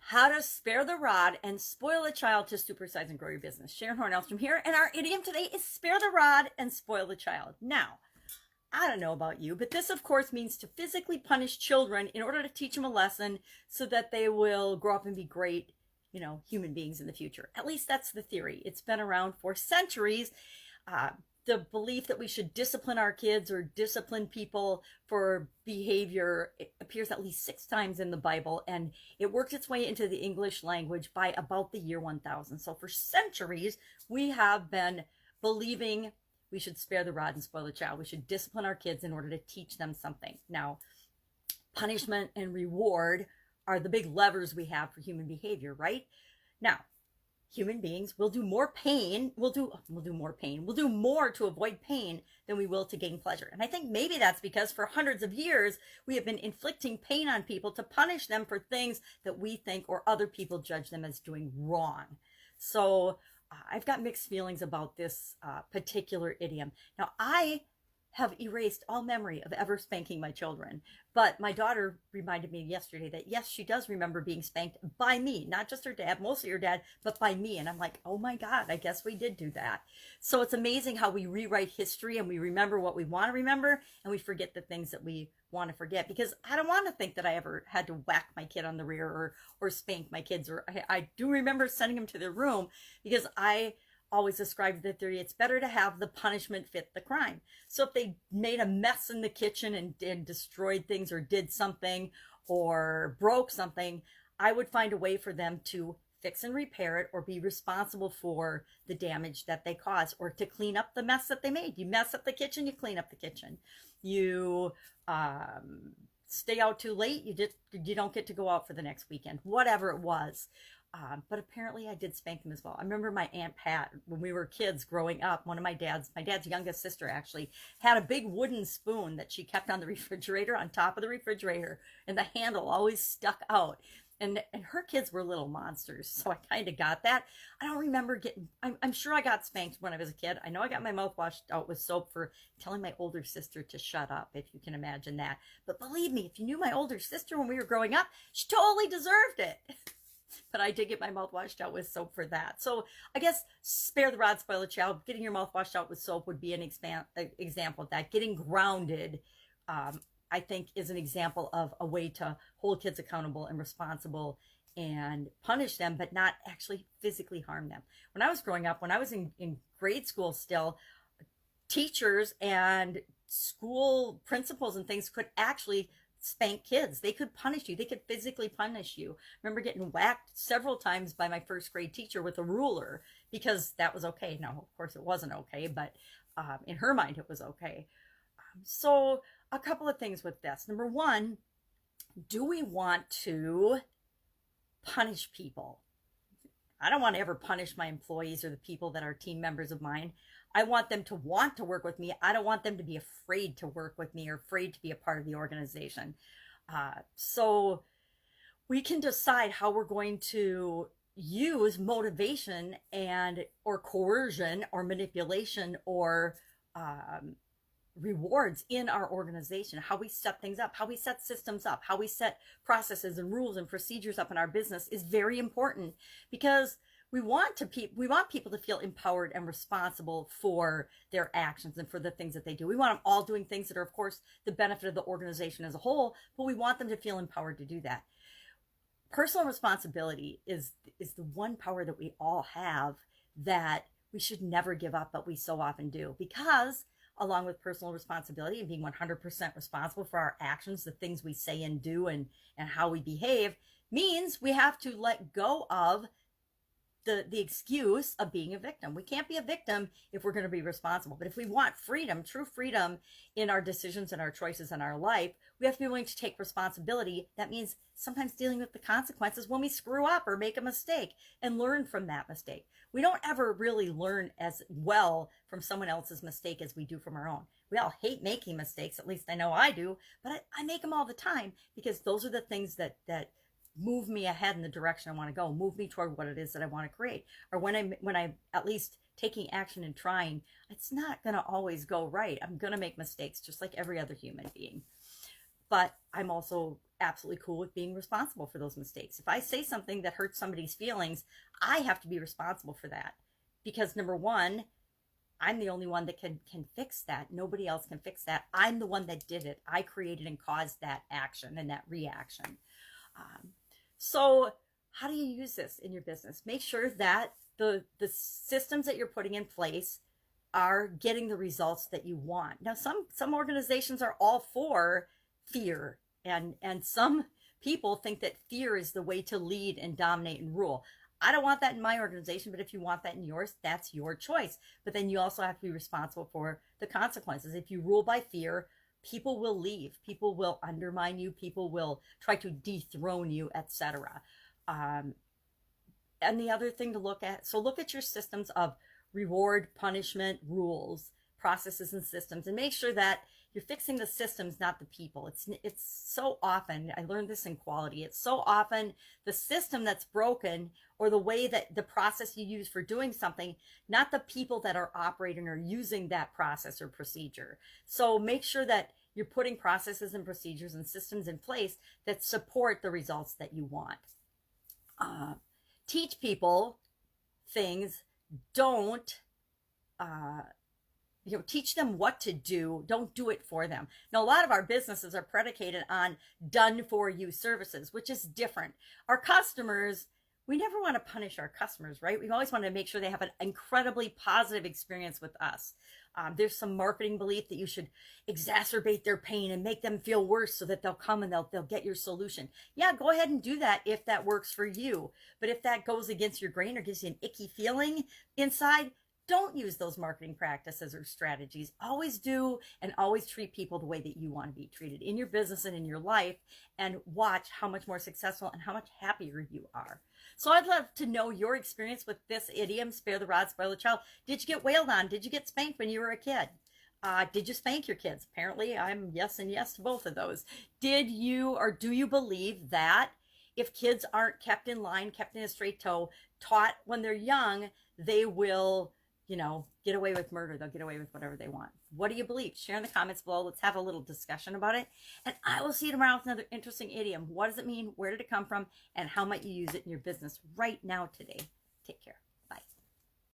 How to spare the rod and spoil the child to supersize and grow your business. Sharon Horne-Ellstrom here, and our idiom today is spare the rod and spoil the child. Now, I don't know about you, but this, of course, means to physically punish children in order to teach them a lesson so that they will grow up and be great, human beings in the future. At least that's the theory. It's been around for centuries. The belief that we should discipline our kids or discipline people for behavior appears at least 6 times in the Bible, and it worked its way into the English language by about the year 1000. So for centuries, we have been believing we should spare the rod and spoil the child. We should discipline our kids in order to teach them something. Now, punishment and reward are the big levers we have for human behavior, right? Now, human beings will do more pain, we'll do more to avoid pain than we will to gain pleasure. And I think maybe that's because for hundreds of years, we have been inflicting pain on people to punish them for things that we think or other people judge them as doing wrong. So I've got mixed feelings about this particular idiom. Now, I have erased all memory of ever spanking my children. But my daughter reminded me yesterday that yes, she does remember being spanked by me, not just her dad, mostly her dad, but by me. And I'm like, oh my God, I guess we did do that. So it's amazing how we rewrite history and we remember what we want to remember and we forget the things that we want to forget, because I don't want to think that I ever had to whack my kid on the rear or spank my kids. Or I do remember sending them to their room because I always described the theory, it's better to have the punishment fit the crime. So if they made a mess in the kitchen and destroyed things or did something or broke something, I would find a way for them to fix and repair it or be responsible for the damage that they caused or to clean up the mess that they made. You mess up the kitchen, you clean up the kitchen. You stay out too late, you don't get to go out for the next weekend, whatever it was. But apparently I did spank them as well. I remember my Aunt Pat, when we were kids growing up, my dad's youngest sister actually had a big wooden spoon that she kept on the refrigerator, on top of the refrigerator, and the handle always stuck out. And her kids were little monsters, so I kind of got that. I don't remember I'm sure I got spanked when I was a kid. I know I got my mouth washed out with soap for telling my older sister to shut up, if you can imagine that. But believe me, if you knew my older sister when we were growing up, she totally deserved it. But I did get my mouth washed out with soap for that. So I guess spare the rod, spoil the child. Getting your mouth washed out with soap would be an example of that. Getting grounded, I think, is an example of a way to hold kids accountable and responsible and punish them, but not actually physically harm them. When I was growing up, when I was in grade school still, teachers and school principals and things could actually spank kids. They could punish you. They could physically punish you. I remember getting whacked several times by my first grade teacher with a ruler because that was okay. Now, of course, it wasn't okay, but in her mind, it was okay. So a couple of things with this. Number one, do we want to punish people? I don't want to ever punish my employees or the people that are team members of mine. I want them to want to work with me. I don't want them to be afraid to work with me or afraid to be a part of the organization. So we can decide how we're going to use motivation or coercion or manipulation or rewards in our organization, how we set things up, how we set systems up, how we set processes and rules and procedures up in our business is very important, because we want people to feel empowered and responsible for their actions and for the things that they do. We want them all doing things that are, of course, the benefit of the organization as a whole, but we want them to feel empowered to do that. Personal responsibility is the one power that we all have that we should never give up, but we so often do, because along with personal responsibility and being 100% responsible for our actions, the things we say and do and how we behave, means we have to let go of the excuse of being a victim. We can't be a victim if we're going to be responsible. But if we want freedom, true freedom in our decisions and our choices in our life, we have to be willing to take responsibility. That means sometimes dealing with the consequences when we screw up or make a mistake and learn from that mistake. We don't ever really learn as well from someone else's mistake as we do from our own. We all hate making mistakes, at least I know I do, but I make them all the time, because those are the things that move me ahead in the direction I want to go, move me toward what it is that I want to create. Or when I'm at least taking action and trying, it's not going to always go right. I'm going to make mistakes just like every other human being. But I'm also absolutely cool with being responsible for those mistakes. If I say something that hurts somebody's feelings, I have to be responsible for that. Because number one, I'm the only one that can fix that. Nobody else can fix that. I'm the one that did it. I created and caused that action and that reaction. So how do you use this in your business? Make sure that the systems that you're putting in place are getting the results that you want. Now, some organizations are all for fear, and some people think that fear is the way to lead and dominate and rule. I don't want that in my organization, but if you want that in yours, that's your choice. But then you also have to be responsible for the consequences. If you rule by fear, people will leave. People will undermine you. People will try to dethrone you, etc. And the other thing to look at, so look at your systems of reward, punishment, rules, processes, and systems, and make sure that you're fixing the systems, not the people. It's so often, I learned this in quality, it's so often the system that's broken, or the way that the process you use for doing something, not the people that are operating or using that process or procedure. So make sure that you're putting processes and procedures and systems in place that support the results that you want. Teach people things. Don't teach them what to do. Don't do it for them. Now, a lot of our businesses are predicated on done for you services, which is different. Our customers, we never want to punish our customers, right? We always want to make sure they have an incredibly positive experience with us. There's some marketing belief that you should exacerbate their pain and make them feel worse so that they'll come and they'll get your solution. Yeah, go ahead and do that if that works for you. But if that goes against your grain or gives you an icky feeling inside, don't use those marketing practices or strategies. Always do, and always treat people the way that you want to be treated in your business and in your life, and watch how much more successful and how much happier you are. So I'd love to know your experience with this idiom, spare the rod, spoil the child. Did you get wailed on? Did you get spanked when you were a kid? Did you spank your kids? Apparently, I'm yes and yes to both of those. Did you, or do you believe that if kids aren't kept in line, kept in a straight toe, taught when they're young, they will, get away with murder? They'll get away with whatever they want. What do you believe? Share in the comments below. Let's have a little discussion about it. And I will see you tomorrow with another interesting idiom. What does it mean? Where did it come from? And how might you use it in your business right now today? Take care.